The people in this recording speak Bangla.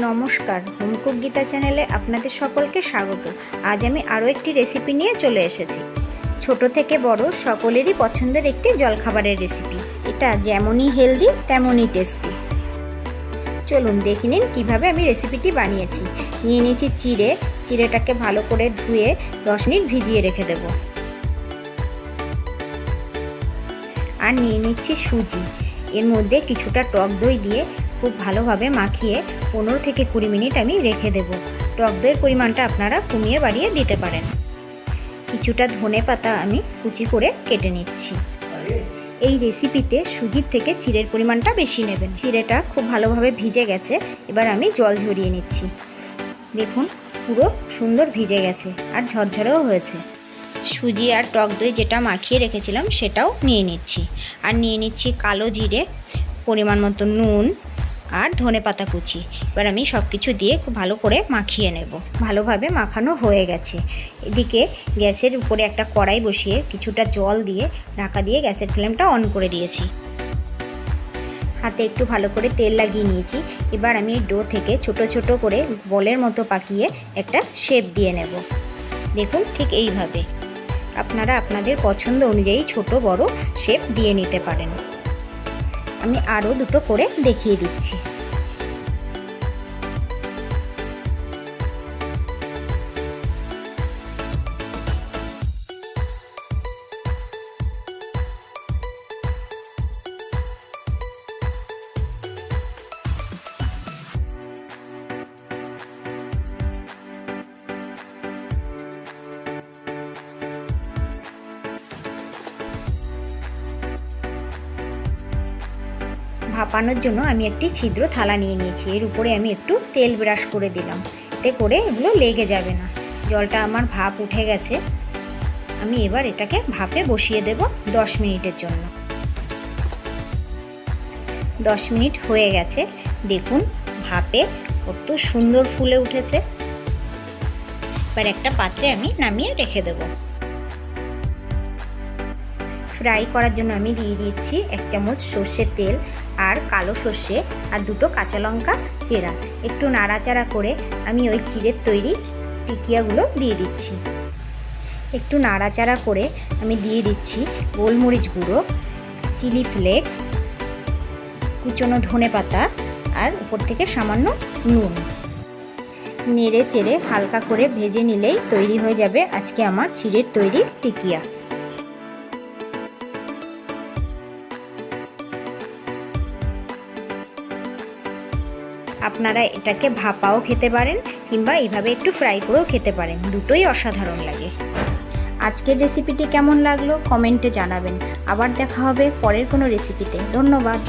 নমস্কার, হোমকুক গীতা চ্যানেলে আপনাদের সকলকে স্বাগত। আজ আমি আরও একটি রেসিপি নিয়ে চলে এসেছি। ছোট থেকে বড় সকলেরই পছন্দের একটি জলখাবারের রেসিপি। এটা যেমনই হেলদি তেমনই টেস্টি। চলুন দেখে নিন কীভাবে আমি রেসিপিটি বানিয়েছি। নিয়ে নিয়েছি চিড়েটাকে ভালো করে ধুয়ে 10 মিনিট ভিজিয়ে রেখে দেব। আর নিয়ে নিচ্ছি সুজি। এর মধ্যে কিছুটা টক দই দিয়ে খুব ভালোভাবে মাখিয়ে 15 থেকে 20 মিনিট আমি রেখে দেব। টক দইয়ের পরিমাণটা আপনারা কমিয়ে বাড়িয়ে দিতে পারেন। কিছুটা ধনেপাতা আমি কুচি করে কেটে নিচ্ছি। এই রেসিপিতে সুজির থেকে চিড়ের পরিমাণটা বেশি নেবেন। চিড়েটা খুব ভালোভাবে ভিজে গেছে, এবার আমি জল ঝরিয়ে নিচ্ছি। দেখুন পুরো সুন্দর ভিজে গেছে আর ঝরঝরেও হয়েছে। সুজি আর টক দই যেটা মাখিয়ে রেখেছিলাম সেটাও নিয়ে নিচ্ছি। আর নিয়ে নিচ্ছি কালো জিরে, পরিমাণ মতো নুন আর ধনেপাতা কুচি। এবার আমি সব কিছু দিয়ে খুব ভালো করে মাখিয়ে নেব। ভালোভাবে মাখানো হয়ে গেছে। এদিকে গ্যাসের উপরে একটা কড়াই বসিয়ে কিছুটা জল দিয়ে ঢাকা দিয়ে গ্যাসের ফ্লেমটা অন করে দিয়েছি। হাতে একটু ভালো করে তেল লাগিয়ে নিয়েছি। এবার আমি এই ডো থেকে ছোট ছোট করে বলের মতো পাকিয়ে একটা শেপ দিয়ে নেব। দেখুন ঠিক এইভাবে আপনারা আপনাদের পছন্দ অনুযায়ী ছোট বড় শেপ দিয়ে নিতে পারেন। আমি আরও দুটো করে দেখিয়ে দিচ্ছি। ভাপানোর জন্য আমি একটি ছিদ্র থালা নিয়ে নিয়েছি। এর উপরে আমি একটু তেল ব্রাশ করে দিলাম, এতে করে এগুলো লেগে যাবে না। জলটা আমার ভাপ উঠে গেছে। আমি এবার এটাকে ভাপে বসিয়ে দেব 10 মিনিটের জন্য। 10 মিনিট হয়ে গেছে। দেখুন ভাপে কত সুন্দর ফুলে উঠেছে। এবার একটা পাত্রে আমি নামিয়ে রেখে দেব। ফ্রাই করার জন্য আমি দিয়ে দিচ্ছি 1 চামচ সর্ষের তেল আর কালো সর্ষে আর 2টো কাঁচা লঙ্কা চেরা। একটু নাড়াচাড়া করে আমি ওই চিড়ের তৈরি টিকিয়াগুলো দিয়ে দিচ্ছি। একটু নাড়াচাড়া করে আমি দিয়ে দিচ্ছি গোলমরিচ গুঁড়ো, চিলি ফ্লেক্স, কুচনো ধনেপাতা আর উপর থেকে সামান্য নুন। নেড়ে চেড়ে হালকা করে ভেজে নিলেই তৈরি হয়ে যাবে আজকে আমার চিড়ের তৈরি টিকিয়া। আপনারা এটাকে ভাপাও খেতে পারেন কিংবা এইভাবে একটু ফ্রাই করেও খেতে পারেন, দুটোই অসাধারণ লাগে। আজকের রেসিপিটি কেমন লাগলো কমেন্টে জানাবেন। আবার দেখা হবে পরের কোনো রেসিপিতে। ধন্যবাদ।